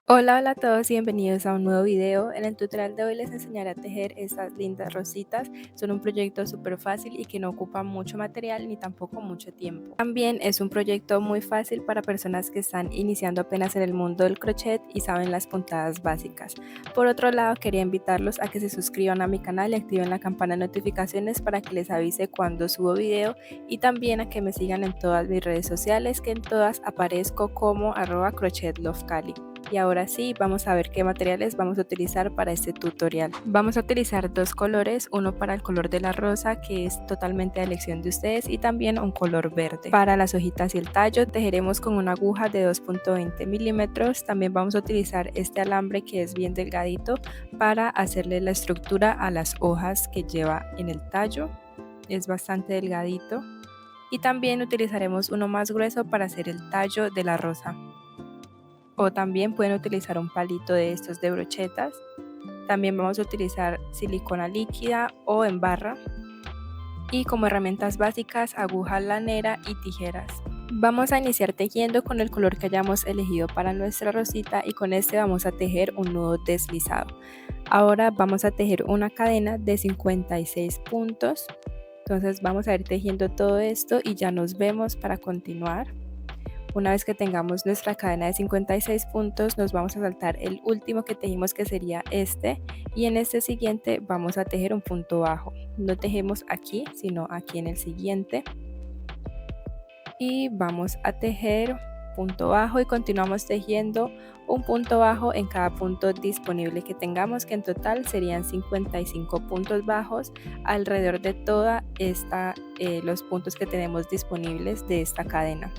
Hola, hola a todos y bienvenidos a un nuevo video. En el tutorial de hoy les enseñaré a tejer estas lindas rositas. Son un proyecto súper fácil y que no ocupa mucho material ni tampoco mucho tiempo. También es un proyecto muy fácil para personas que están iniciando apenas en el mundo del crochet y saben las puntadas básicas. Por otro lado, quería invitarlos a que se suscriban a mi canal y activen la campana de notificaciones para que les avise cuando subo video, y también a que me sigan en todas mis redes sociales, que en todas aparezco como @crochetlovecali. Y ahora sí, vamos a ver qué materiales vamos a utilizar para este tutorial. Vamos a utilizar dos colores, uno para el color de la rosa, que es totalmente a elección de ustedes, y también un color verde. Para las hojitas y el tallo tejeremos con una aguja de 2.20 milímetros. También vamos a utilizar este alambre que es bien delgadito para hacerle la estructura a las hojas que lleva en el tallo. Es bastante delgadito. Y también utilizaremos uno más grueso para hacer el tallo de la rosa. O también pueden utilizar un palito de estos de brochetas. También vamos a utilizar silicona líquida o en barra. Y como herramientas básicas, aguja lanera y tijeras. Vamos a iniciar tejiendo con el color que hayamos elegido para nuestra rosita, y con este vamos a tejer un nudo deslizado. Ahora vamos a tejer una cadena de 56 puntos. Entonces vamos a ir tejiendo todo esto y ya nos vemos para continuar. Una vez que tengamos nuestra cadena de 56 puntos, nos vamos a saltar el último que tejimos, que sería este, y en este siguiente vamos a tejer un punto bajo. No tejemos aquí, sino aquí en el siguiente. Y vamos a tejer punto bajo y continuamos tejiendo un punto bajo en cada punto disponible que tengamos, que en total serían 55 puntos bajos alrededor de toda esta los puntos que tenemos disponibles de esta cadena.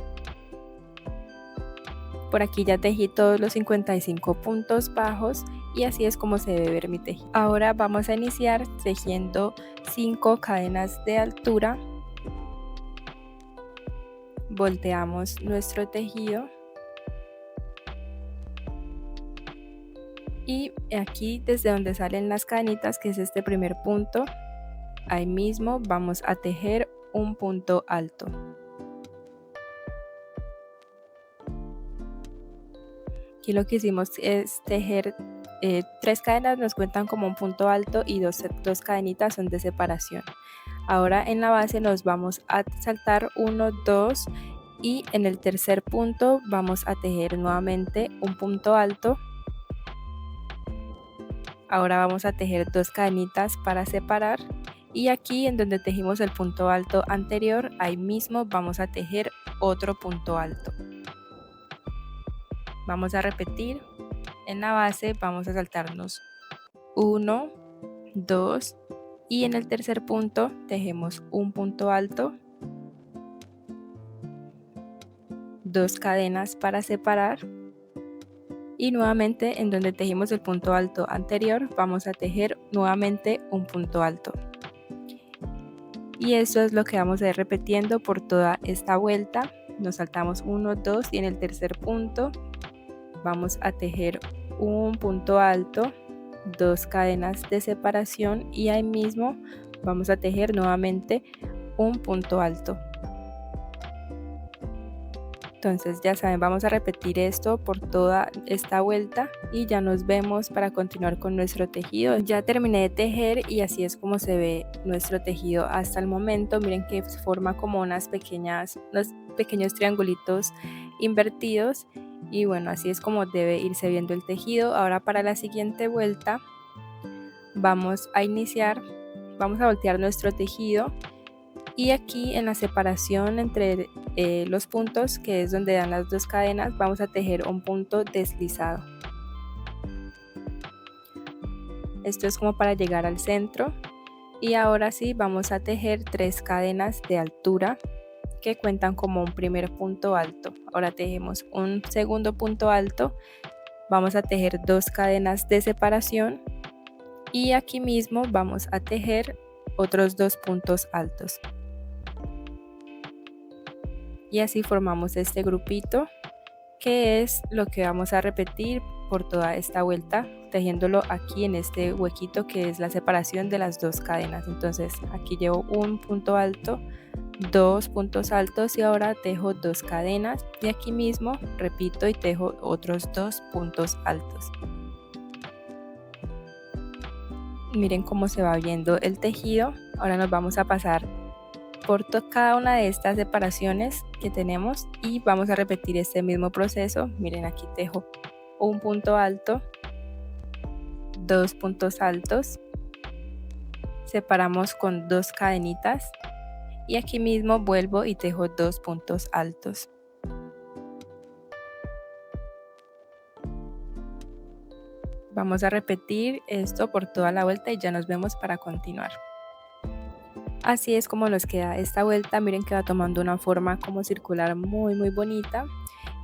Por aquí ya tejí todos los 55 puntos bajos y así es como se debe ver mi tejido. Ahora vamos a iniciar tejiendo 5 cadenas de altura. Volteamos nuestro tejido y aquí desde donde salen las cadenitas, que es este primer punto, ahí mismo vamos a tejer un punto alto. Aquí lo que hicimos es tejer 3 cadenas, nos cuentan como un punto alto, y dos cadenitas son de separación. Ahora en la base nos vamos a saltar 1, 2 y en el tercer punto vamos a tejer nuevamente un punto alto. Ahora vamos a tejer 2 cadenitas para separar, y aquí en donde tejimos el punto alto anterior, ahí mismo vamos a tejer otro punto alto. Vamos a repetir. En la base vamos a saltarnos 1, 2 y en el tercer punto tejemos un punto alto, 2 cadenas para separar, y nuevamente en donde tejimos el punto alto anterior vamos a tejer nuevamente un punto alto. Y eso es lo que vamos a ir repitiendo por toda esta vuelta. Nos saltamos 1, 2 y en el tercer punto vamos a tejer un punto alto, 2 cadenas de separación, y ahí mismo vamos a tejer nuevamente un punto alto. Entonces ya saben, vamos a repetir esto por toda esta vuelta y ya nos vemos para continuar con nuestro tejido. Ya terminé de tejer y así es como se ve nuestro tejido hasta el momento. Miren que forma como unos pequeños triangulitos invertidos, y bueno, así es como debe irse viendo el tejido. Ahora para la siguiente vuelta vamos a voltear nuestro tejido, y aquí en la separación entre los puntos, que es donde dan las 2 cadenas, vamos a tejer un punto deslizado. Esto es como para llegar al centro. Y ahora sí vamos a tejer 3 cadenas de altura que cuentan como un primer punto alto. Ahora tejemos un segundo punto alto, vamos a tejer 2 cadenas de separación, y aquí mismo vamos a tejer otros 2 puntos altos. Y así formamos este grupito, que es lo que vamos a repetir por toda esta vuelta, tejiéndolo aquí en este huequito que es la separación de las 2 cadenas. Entonces aquí llevo un punto alto, 2 puntos altos y ahora tejo 2 cadenas y aquí mismo repito y tejo otros 2 puntos altos. Miren cómo se va viendo el tejido. Ahora nos vamos a pasar por cada una de estas separaciones que tenemos y vamos a repetir este mismo proceso. Miren, aquí tejo un punto alto, 2 puntos altos, separamos con 2 cadenitas y aquí mismo vuelvo y tejo 2 puntos altos. Vamos a repetir esto por toda la vuelta y ya nos vemos para continuar. Así es como nos queda esta vuelta. Miren que va tomando una forma como circular muy bonita.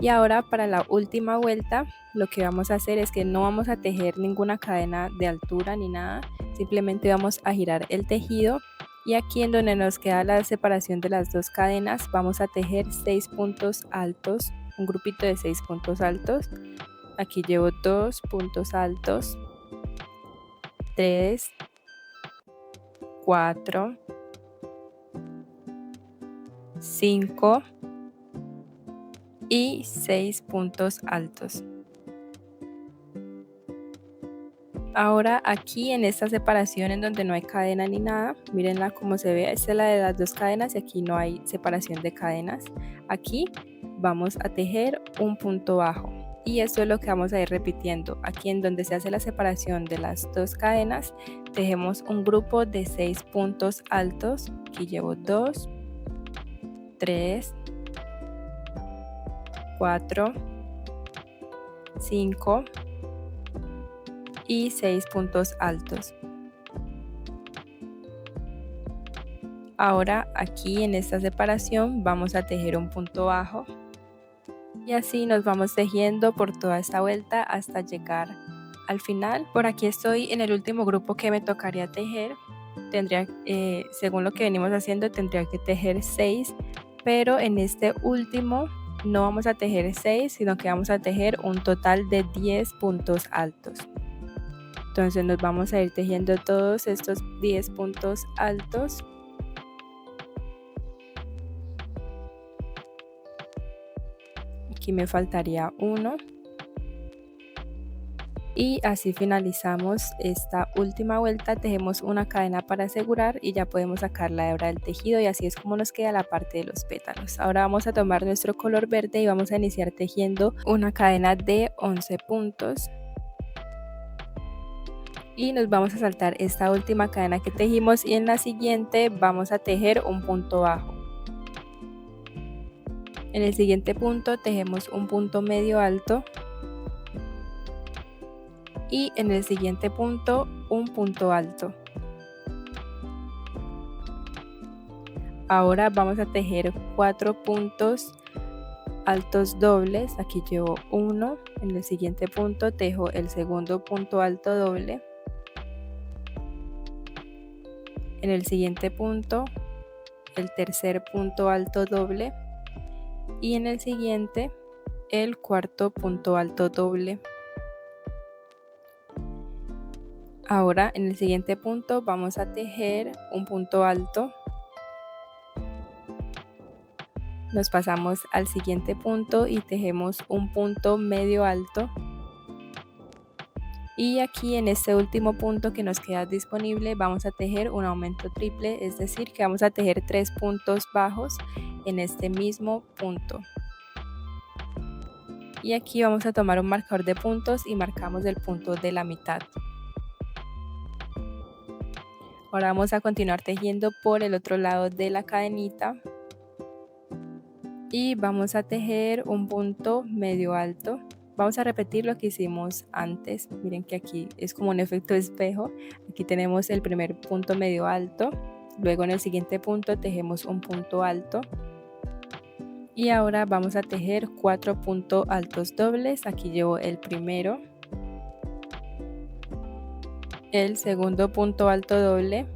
Y ahora para la última vuelta lo que vamos a hacer es que no vamos a tejer ninguna cadena de altura ni nada. Simplemente vamos a girar el tejido y aquí en donde nos queda la separación de las 2 cadenas vamos a tejer 6 puntos altos, un grupito de 6 puntos altos. Aquí llevo 2 puntos altos, 3, 4, 5 y 6 puntos altos. Ahora aquí en esta separación en donde no hay cadena ni nada, mírenla cómo se ve, esta es la de las 2 cadenas y aquí no hay separación de cadenas. Aquí vamos a tejer un punto bajo y esto es lo que vamos a ir repitiendo. Aquí en donde se hace la separación de las 2 cadenas tejemos un grupo de 6 puntos altos. Aquí llevo 2, 3, 4, 5 y 6 puntos altos. Ahora aquí en esta separación vamos a tejer un punto bajo y así nos vamos tejiendo por toda esta vuelta hasta llegar al final. Por aquí estoy en el último grupo que me tocaría tejer. Tendría, según lo que venimos haciendo, tendría que tejer 6, pero en este último no vamos a tejer 6, sino que vamos a tejer un total de 10 puntos altos. Entonces nos vamos a ir tejiendo todos estos 10 puntos altos. Aquí me faltaría uno. Y así finalizamos esta última vuelta. Tejemos una cadena para asegurar y ya podemos sacar la hebra del tejido y así es como nos queda la parte de los pétalos. Ahora vamos a tomar nuestro color verde y vamos a iniciar tejiendo una cadena de 11 puntos. Y nos vamos a saltar esta última cadena que tejimos y en la siguiente vamos a tejer un punto bajo. En el siguiente punto tejemos un punto medio alto y en el siguiente punto un punto alto. Ahora vamos a tejer 4 puntos altos dobles. Aquí llevo uno, en el siguiente punto tejo el segundo punto alto doble. En el siguiente punto el tercer punto alto doble y en el siguiente el cuarto punto alto doble. Ahora en el siguiente punto vamos a tejer un punto alto. Nos pasamos al siguiente punto y tejemos un punto medio alto. Y aquí en este último punto que nos queda disponible vamos a tejer un aumento triple, es decir que vamos a tejer 3 puntos bajos en este mismo punto. Y aquí vamos a tomar un marcador de puntos y marcamos el punto de la mitad. Ahora vamos a continuar tejiendo por el otro lado de la cadenita. Y vamos a tejer un punto medio alto. Vamos a repetir lo que hicimos antes. Miren que aquí es como un efecto espejo. Aquí tenemos el primer punto medio alto. Luego en el siguiente punto tejemos un punto alto. Y ahora vamos a tejer 4 puntos altos dobles. Aquí llevo el primero. El segundo punto alto doble.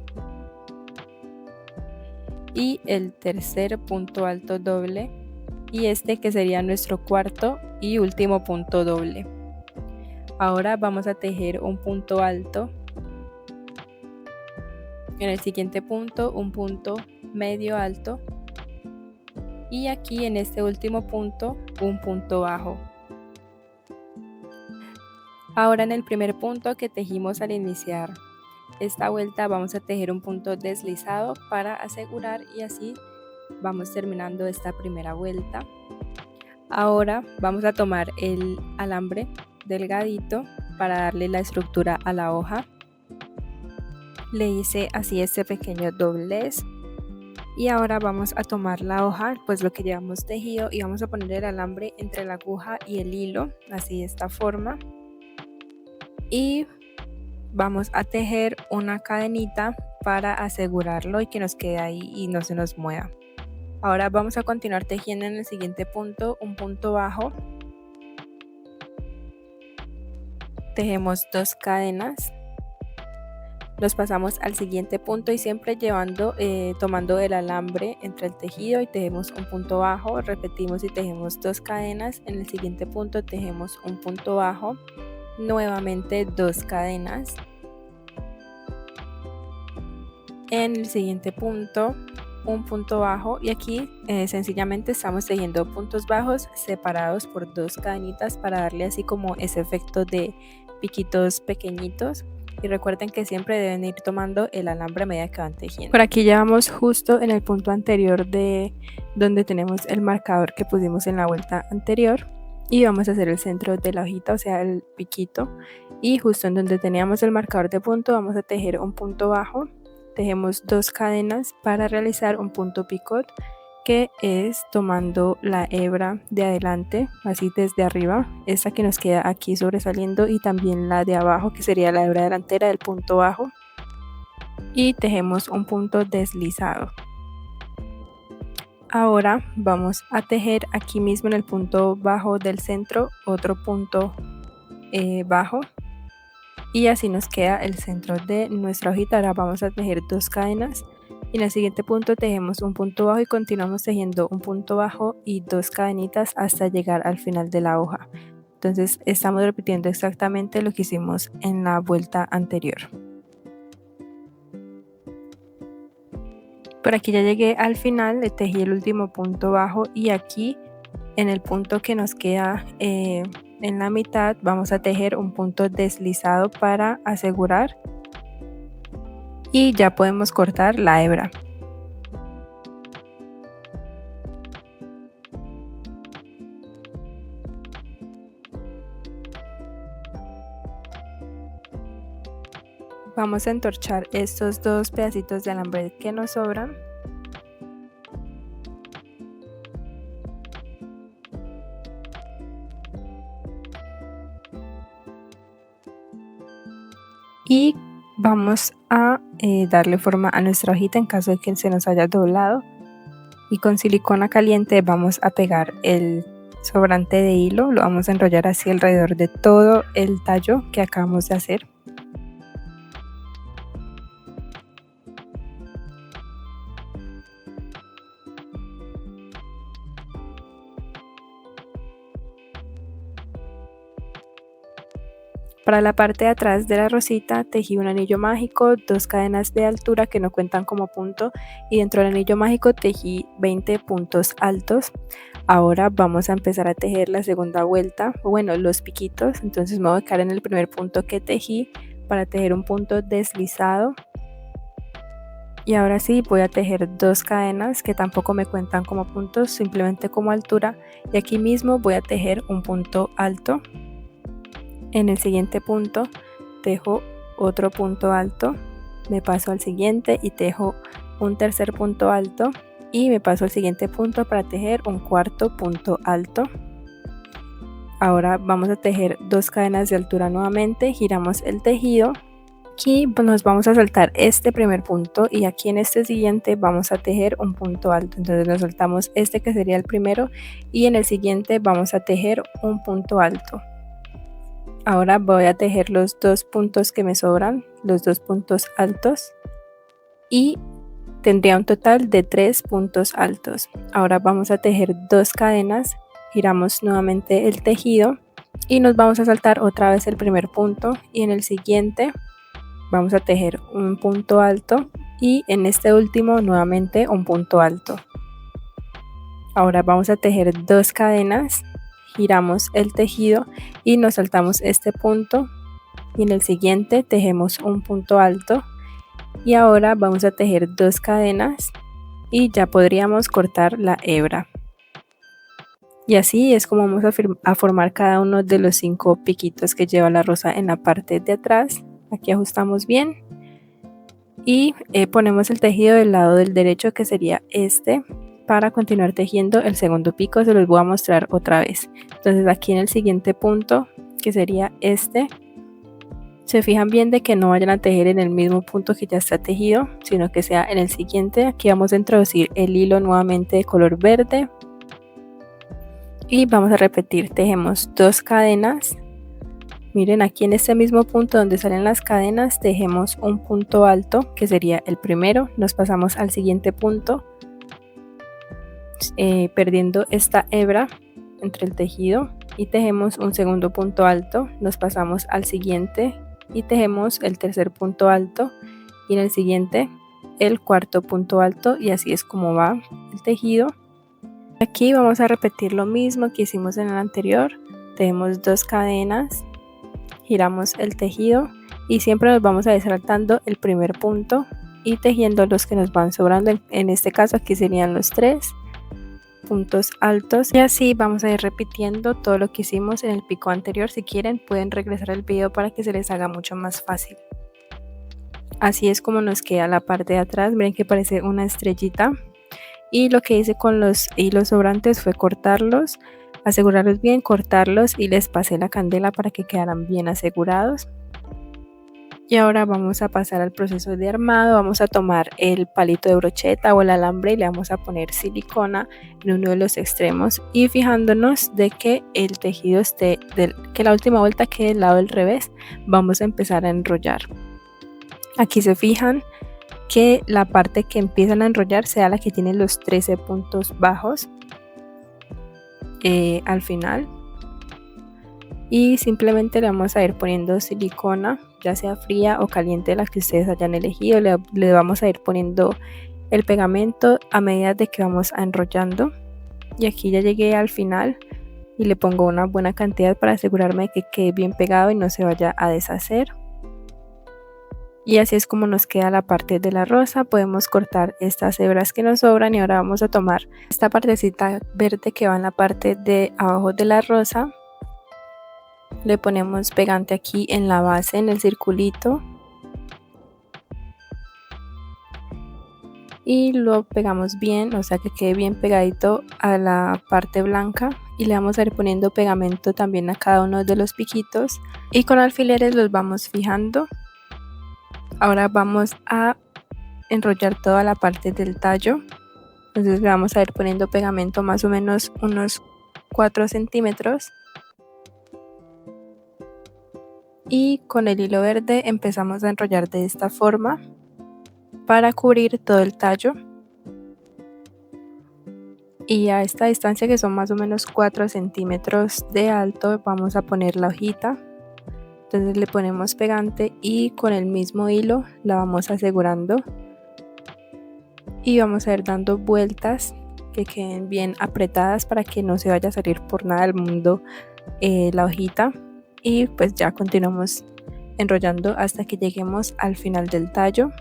Y el tercer punto alto doble. Y este que sería nuestro cuarto y último punto doble. Ahora vamos a tejer un punto alto. En el siguiente punto un punto medio alto y aquí en este último punto un punto bajo. Ahora en el primer punto que tejimos al iniciar esta vuelta vamos a tejer un punto deslizado para asegurar y así vamos terminando esta primera vuelta. Ahora vamos a tomar el alambre delgadito para darle la estructura a la hoja. Le hice así este pequeño doblez y ahora vamos a tomar la hoja, pues lo que llevamos tejido, y vamos a poner el alambre entre la aguja y el hilo, así de esta forma, y vamos a tejer una cadenita para asegurarlo y que nos quede ahí y no se nos mueva. Ahora vamos a continuar tejiendo en el siguiente punto un punto bajo, tejemos 2 cadenas, nos pasamos al siguiente punto y siempre tomando el alambre entre el tejido y tejemos un punto bajo, repetimos y tejemos 2 cadenas, en el siguiente punto tejemos un punto bajo, nuevamente 2 cadenas, en el siguiente punto un punto bajo y aquí sencillamente estamos tejiendo puntos bajos separados por 2 cadenitas para darle así como ese efecto de piquitos pequeñitos. Y recuerden que siempre deben ir tomando el alambre a medida que van tejiendo. Por aquí ya vamos justo en el punto anterior de donde tenemos el marcador que pusimos en la vuelta anterior y vamos a hacer el centro de la hojita, o sea el piquito, y justo en donde teníamos el marcador de punto vamos a tejer un punto bajo, tejemos 2 cadenas para realizar un punto picot, que es tomando la hebra de adelante, así desde arriba, esta que nos queda aquí sobresaliendo, y también la de abajo que sería la hebra delantera del punto bajo, y tejemos un punto deslizado. Ahora vamos a tejer aquí mismo en el punto bajo del centro otro punto bajo, y así nos queda el centro de nuestra hojita. Ahora vamos a tejer 2 cadenas y en el siguiente punto tejemos un punto bajo y continuamos tejiendo un punto bajo y 2 cadenitas hasta llegar al final de la hoja. Entonces estamos repitiendo exactamente lo que hicimos en la vuelta anterior. Por aquí ya llegué al final, le tejí el último punto bajo y aquí en el punto que nos queda en la mitad vamos a tejer un punto deslizado para asegurar y ya podemos cortar la hebra. Vamos a entorchar estos 2 pedacitos de alambre que nos sobran. Y vamos a darle forma a nuestra hojita en caso de que se nos haya doblado, y con silicona caliente vamos a pegar el sobrante de hilo, lo vamos a enrollar así alrededor de todo el tallo que acabamos de hacer. Para la parte de atrás de la rosita tejí un anillo mágico, 2 cadenas de altura que no cuentan como punto, y dentro del anillo mágico tejí 20 puntos altos. Ahora vamos a empezar a tejer la segunda vuelta, bueno, los piquitos. Entonces me voy a quedar en el primer punto que tejí para tejer un punto deslizado. Y ahora sí voy a tejer 2 cadenas que tampoco me cuentan como puntos, simplemente como altura. Y aquí mismo voy a tejer un punto alto. En el siguiente punto tejo otro punto alto, me paso al siguiente y tejo un tercer punto alto y me paso al siguiente punto para tejer un cuarto punto alto. Ahora vamos a tejer 2 cadenas de altura nuevamente, giramos el tejido. Aquí nos vamos a saltar este primer punto y aquí en este siguiente vamos a tejer un punto alto, entonces nos saltamos este que sería el primero y en el siguiente vamos a tejer un punto alto. Ahora voy a tejer los 2 puntos que me sobran, los 2 puntos altos, y tendría un total de 3 puntos altos. Ahora vamos a tejer 2 cadenas, giramos nuevamente el tejido y nos vamos a saltar otra vez el primer punto y en el siguiente vamos a tejer un punto alto y en este último nuevamente un punto alto. Ahora vamos a tejer 2 cadenas, giramos el tejido y nos saltamos este punto y en el siguiente tejemos un punto alto y ahora vamos a tejer 2 cadenas y ya podríamos cortar la hebra. Y así es como vamos a formar cada uno de los 5 piquitos que lleva la rosa en la parte de atrás. Aquí ajustamos bien y ponemos el tejido del lado del derecho, que sería este, para continuar tejiendo el segundo pico. Se los voy a mostrar otra vez. Entonces aquí en el siguiente punto, que sería este, se fijan bien de que no vayan a tejer en el mismo punto que ya está tejido, sino que sea en el siguiente. Aquí vamos a introducir el hilo nuevamente de color verde y vamos a repetir. Tejemos 2 cadenas. Miren, aquí en este mismo punto donde salen las cadenas tejemos un punto alto, que sería el primero. Nos pasamos al siguiente punto, perdiendo esta hebra entre el tejido, y tejemos un segundo punto alto. Nos pasamos al siguiente y tejemos el tercer punto alto y en el siguiente el cuarto punto alto, y así es como va el tejido. Aquí vamos a repetir lo mismo que hicimos en el anterior. Tejemos 2 cadenas, giramos el tejido y siempre nos vamos a ir saltando el primer punto y tejiendo los que nos van sobrando. En este caso aquí serían los 3 puntos altos, y así vamos a ir repitiendo todo lo que hicimos en el pico anterior. Si quieren pueden regresar al video para que se les haga mucho más fácil. Así es como nos queda la parte de atrás. Miren que parece una estrellita, y lo que hice con los hilos sobrantes fue cortarlos, asegurarlos bien, cortarlos, y les pasé la candela para que quedaran bien asegurados. Y ahora vamos a pasar al proceso de armado. Vamos a tomar el palito de brocheta o el alambre y le vamos a poner silicona en uno de los extremos, y fijándonos de que el tejido esté, que la última vuelta quede del lado del revés, vamos a empezar a enrollar. Aquí se fijan que la parte que empiezan a enrollar sea la que tiene los 13 puntos bajos al final, y simplemente le vamos a ir poniendo silicona, ya sea fría o caliente, las que ustedes hayan elegido. Le vamos a ir poniendo el pegamento a medida de que vamos enrollando, y aquí ya llegué al final y le pongo una buena cantidad para asegurarme de que quede bien pegado y no se vaya a deshacer. Y así es como nos queda la parte de la rosa. Podemos cortar estas hebras que nos sobran, y ahora vamos a tomar esta partecita verde que va en la parte de abajo de la rosa. Le ponemos pegante aquí en la base, en el circulito, y lo pegamos bien, o sea que quede bien pegadito a la parte blanca, y le vamos a ir poniendo pegamento también a cada uno de los piquitos, y con alfileres los vamos fijando. Ahora vamos a enrollar toda la parte del tallo. Entonces le vamos a ir poniendo pegamento más o menos unos 4 centímetros. Y con el hilo verde empezamos a enrollar de esta forma para cubrir todo el tallo. Y a esta distancia, que son más o menos 4 centímetros de alto, vamos a poner la hojita. Entonces le ponemos pegante y con el mismo hilo la vamos asegurando, y vamos a ir dando vueltas que queden bien apretadas para que no se vaya a salir por nada del mundo la hojita. Y pues ya continuamos enrollando hasta que lleguemos al final del tallo.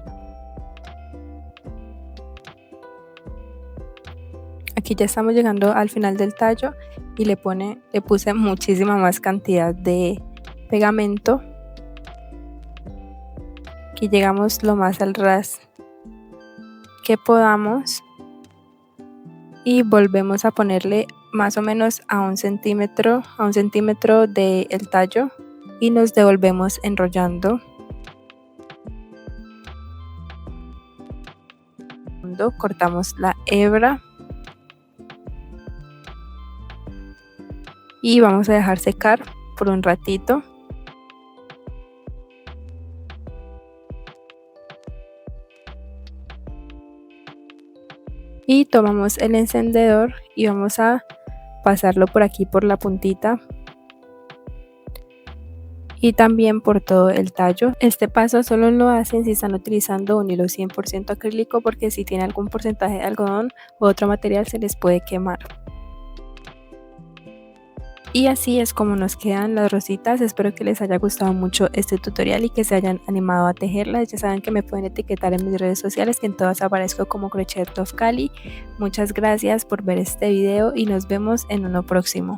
Aquí ya estamos llegando al final del tallo y le puse muchísima más cantidad de pegamento. Aquí llegamos lo más al ras que podamos y volvemos a ponerle más o menos a un centímetro del tallo, y nos devolvemos enrollando. Cortamos la hebra y vamos a dejar secar por un ratito. Y tomamos el encendedor y vamos a pasarlo por aquí por la puntita, y también por todo el tallo. Este paso solo lo hacen si están utilizando un hilo 100% acrílico, porque si tiene algún porcentaje de algodón u otro material se les puede quemar. Y así es como nos quedan las rositas. Espero que les haya gustado mucho este tutorial y que se hayan animado a tejerlas. Ya saben que me pueden etiquetar en mis redes sociales, que en todas aparezco como Crochet of Cali. Muchas gracias por ver este video y nos vemos en uno próximo.